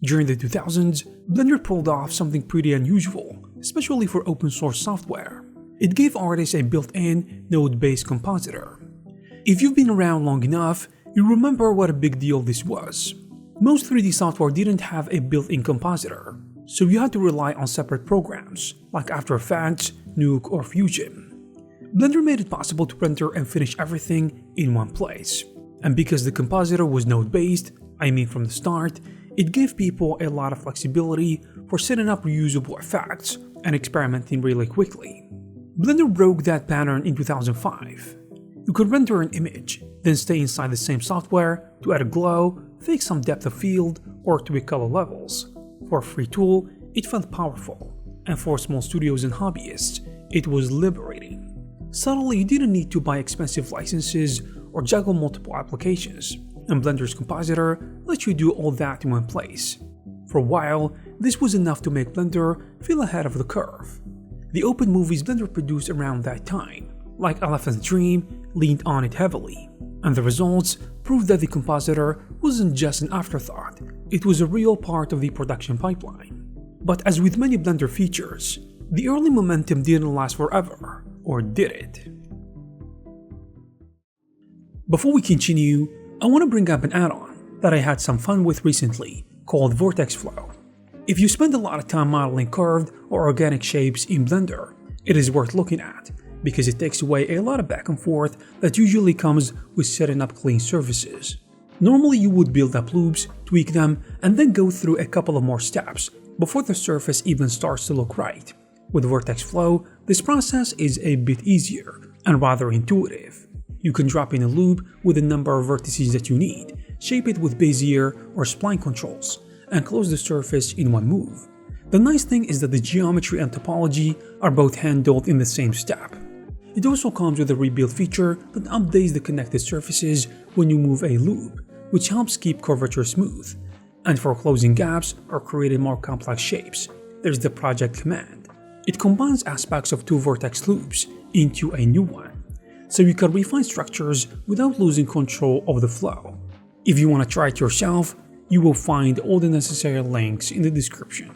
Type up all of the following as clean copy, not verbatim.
During the 2000s, Blender pulled off something pretty unusual, especially for open source software. It gave artists a built-in, node-based compositor. If you've been around long enough, you remember what a big deal this was. Most 3D software didn't have a built-in compositor, so you had to rely on separate programs like After Effects, Nuke, or Fusion. Blender made it possible to render and finish everything in one place. And because the compositor was node-based, from the start, it gave people a lot of flexibility for setting up reusable effects and experimenting really quickly. Blender broke that pattern in 2005. You could render an image, then stay inside the same software to add a glow, fix some depth of field, or tweak color levels. For a free tool, it felt powerful, and for small studios and hobbyists, it was liberating. Suddenly, you didn't need to buy expensive licenses or juggle multiple applications, and Blender's compositor lets you do all that in one place. For a while, this was enough to make Blender feel ahead of the curve. The open movies Blender produced around that time, like Elephant's Dream, leaned on it heavily, and the results proved that the compositor wasn't just an afterthought, it was a real part of the production pipeline. But as with many Blender features, the early momentum didn't last forever, or did it? Before we continue, I want to bring up an add-on that I had some fun with recently, called Vortex Flow. If you spend a lot of time modeling curved or organic shapes in Blender, it is worth looking at, because it takes away a lot of back and forth that usually comes with setting up clean surfaces. Normally you would build up loops, tweak them, and then go through a couple of more steps before the surface even starts to look right. With Vortex Flow, this process is a bit easier and rather intuitive. You can drop in a loop with a number of vertices that you need, shape it with Bezier or spline controls, and close the surface in one move. The nice thing is that the geometry and topology are both handled in the same step. It also comes with a rebuild feature that updates the connected surfaces when you move a loop, which helps keep curvature smooth. And for closing gaps or creating more complex shapes, there's the project command. It combines aspects of two vertex loops into a new one, so you can refine structures without losing control of the flow. If you want to try it yourself, you will find all the necessary links in the description.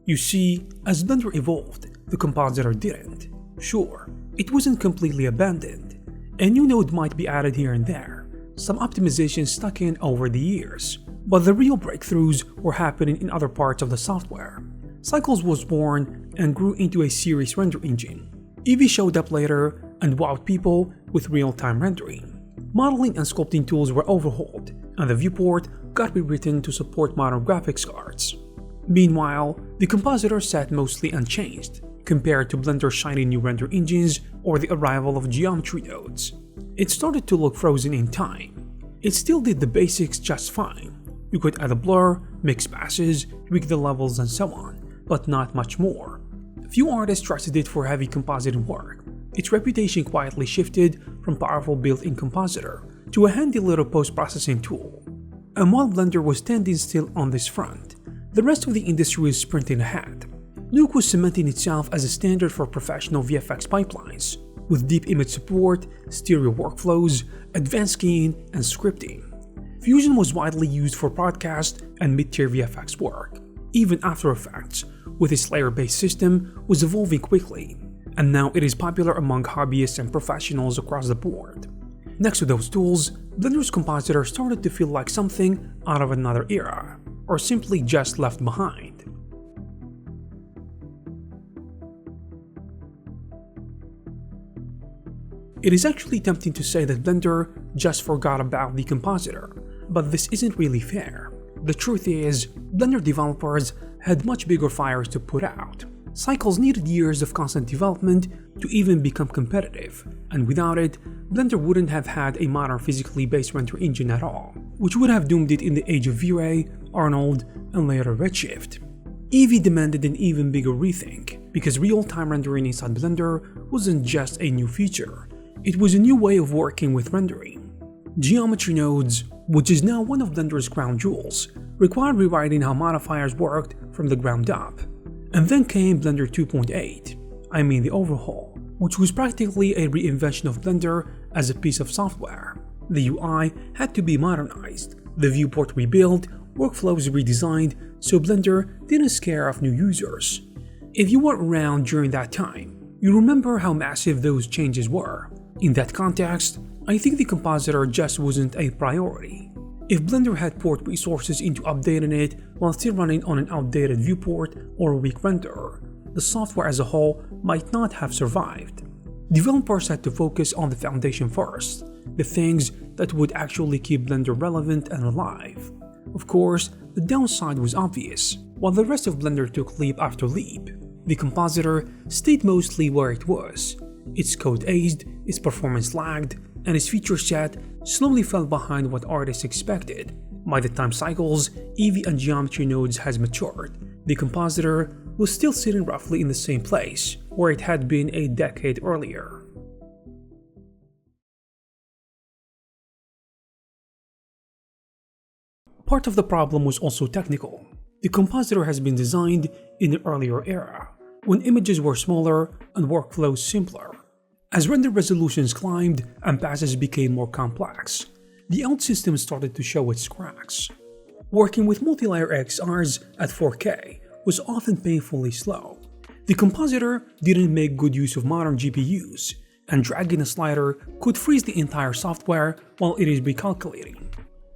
You see, as Blender evolved, the compositor didn't. Sure, it wasn't completely abandoned. A new node might be added here and there, some optimizations stuck in over the years, but the real breakthroughs were happening in other parts of the software. Cycles was born and grew into a serious render engine. Eevee showed up later and wowed people with real-time rendering. Modeling and sculpting tools were overhauled, and the viewport got rewritten to support modern graphics cards. Meanwhile, the compositor sat mostly unchanged, compared to Blender's shiny new render engines or the arrival of geometry nodes. It started to look frozen in time. It still did the basics just fine. You could add a blur, mix passes, tweak the levels and so on, but not much more. Few artists trusted it for heavy compositing work. Its reputation quietly shifted from powerful built-in compositor to a handy little post-processing tool. And while Blender was standing still on this front, the rest of the industry was sprinting ahead. Nuke was cementing itself as a standard for professional VFX pipelines, with deep image support, stereo workflows, advanced scaling, and scripting. Fusion was widely used for broadcast and mid-tier VFX work. Even After Effects, with its layer-based system, was evolving quickly, and now it is popular among hobbyists and professionals across the board. Next to those tools, Blender's compositor started to feel like something out of another era, or simply just left behind. It is actually tempting to say that Blender just forgot about the compositor, but this isn't really fair. The truth is, Blender developers had much bigger fires to put out. Cycles needed years of constant development to even become competitive, and without it, Blender wouldn't have had a modern physically based render engine at all, which would have doomed it in the age of V-Ray, Arnold, and later Redshift. Eevee demanded an even bigger rethink, because real-time rendering inside Blender wasn't just a new feature, it was a new way of working with rendering. Geometry nodes, which is now one of Blender's crown jewels, required rewriting how modifiers worked from the ground up. And then came Blender 2.8, the overhaul, which was practically a reinvention of Blender as a piece of software. The UI had to be modernized, the viewport rebuilt, workflows redesigned, so Blender didn't scare off new users. If you weren't around during that time, you remember how massive those changes were. In that context, I think the compositor just wasn't a priority. If Blender had poured resources into updating it while still running on an outdated viewport or a weak renderer, the software as a whole might not have survived. Developers had to focus on the foundation first, the things that would actually keep Blender relevant and alive. Of course, the downside was obvious. While the rest of Blender took leap after leap, the compositor stayed mostly where it was. Its code aged, its performance lagged, and its feature set slowly fell behind what artists expected. By the time cycles, Eevee and geometry nodes has matured, the compositor was still sitting roughly in the same place where it had been a decade earlier. Part of the problem was also technical. The compositor has been designed in an earlier era, when images were smaller and workflows simpler. As render resolutions climbed and passes became more complex, the alt system started to show its cracks. Working with multi-layer XRs at 4K was often painfully slow. The compositor didn't make good use of modern GPUs, and dragging a slider could freeze the entire software while it is recalculating.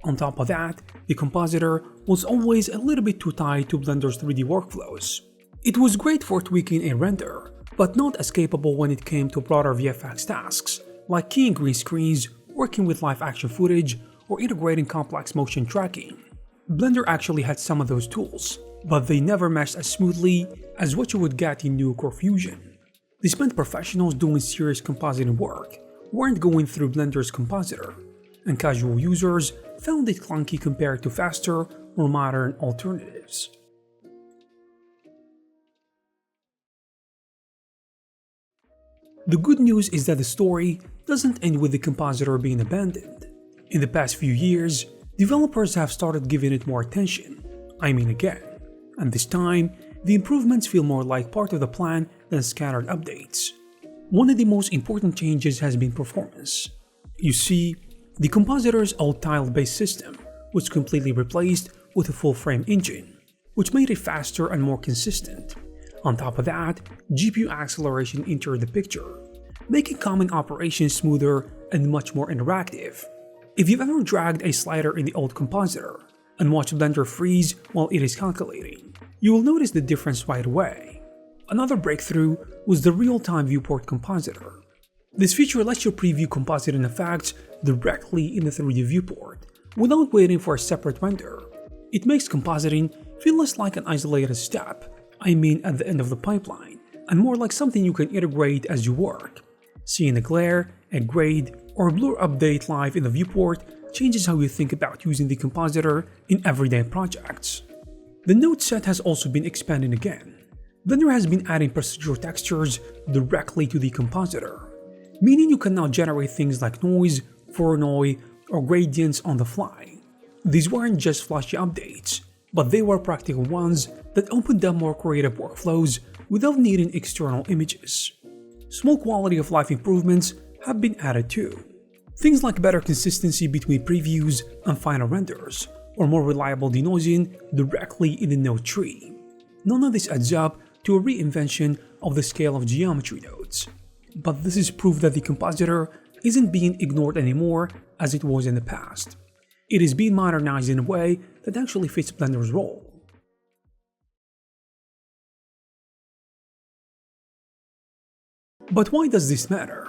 On top of that, the compositor was always a little bit too tied to Blender's 3D workflows. It was great for tweaking a render, but not as capable when it came to broader VFX tasks, like keying green screens, working with live action footage, or integrating complex motion tracking. Blender actually had some of those tools, but they never meshed as smoothly as what you would get in Nuke or Fusion. This meant professionals doing serious compositing work weren't going through Blender's compositor, and casual users found it clunky compared to faster, more modern alternatives. The good news is that the story doesn't end with the compositor being abandoned. In the past few years, developers have started giving it more attention, again, and this time, the improvements feel more like part of the plan than scattered updates. One of the most important changes has been performance. You see, the compositor's old tile-based system was completely replaced with a full-frame engine, which made it faster and more consistent. On top of that, GPU acceleration entered the picture, making common operations smoother and much more interactive. If you've ever dragged a slider in the old compositor and watched Blender freeze while it is calculating, you will notice the difference right away. Another breakthrough was the real-time viewport compositor. This feature lets you preview compositing effects directly in the 3D viewport, without waiting for a separate render. It makes compositing feel less like an isolated step, at the end of the pipeline, and more like something you can integrate as you work. Seeing a glare, a grade, or a blur update live in the viewport changes how you think about using the compositor in everyday projects. The node set has also been expanded again. Blender has been adding procedural textures directly to the compositor, meaning you can now generate things like noise, Voronoi, or gradients on the fly. These weren't just flashy updates, but they were practical ones that opened up more creative workflows without needing external images. Small quality of life improvements have been added too. Things like better consistency between previews and final renders, or more reliable denoising directly in the node tree. None of this adds up to a reinvention of the scale of geometry nodes. But this is proof that the compositor isn't being ignored anymore as it was in the past. It is being modernized in a way that actually fits Blender's role. But why does this matter?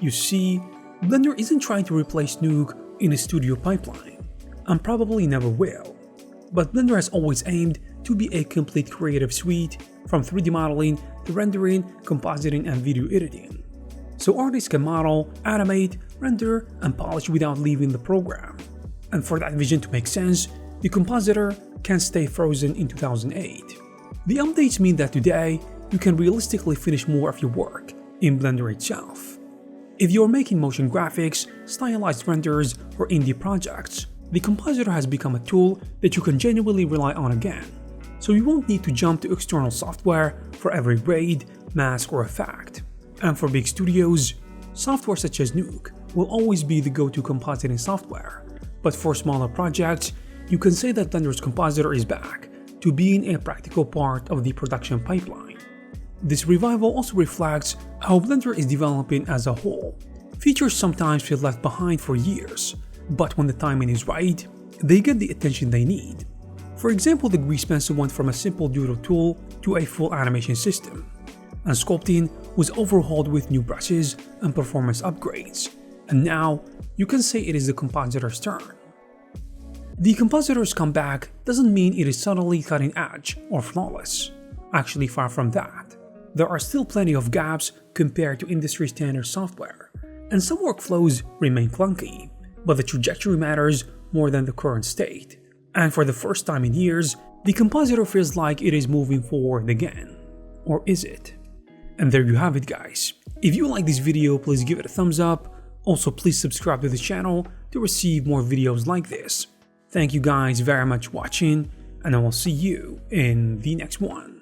You see, Blender isn't trying to replace Nuke in a studio pipeline, and probably never will. But Blender has always aimed to be a complete creative suite, from 3D modeling to rendering, compositing, and video editing. So artists can model, animate, render, and polish without leaving the program. And for that vision to make sense, the compositor can't stay frozen in 2008. The updates mean that today, you can realistically finish more of your work in Blender itself. If you're making motion graphics, stylized renders, or indie projects, the compositor has become a tool that you can genuinely rely on again. So you won't need to jump to external software for every grade, mask, or effect. And for big studios, software such as Nuke will always be the go-to compositing software, but for smaller projects, you can say that Blender's Compositor is back to being a practical part of the production pipeline. This revival also reflects how Blender is developing as a whole. Features sometimes feel left behind for years, but when the timing is right, they get the attention they need. For example, the grease pencil went from a simple doodle tool to a full animation system, and sculpting was overhauled with new brushes and performance upgrades, and now you can say it is the compositor's turn. The compositor's comeback doesn't mean it is suddenly cutting edge or flawless. Actually, far from that. There are still plenty of gaps compared to industry standard software, and some workflows remain clunky, but the trajectory matters more than the current state. And for the first time in years, the compositor feels like it is moving forward again. Or is it? And there you have it, guys. If you like this video, please give it a thumbs up. Also, please subscribe to the channel to receive more videos like this. Thank you guys very much for watching, and I will see you in the next one.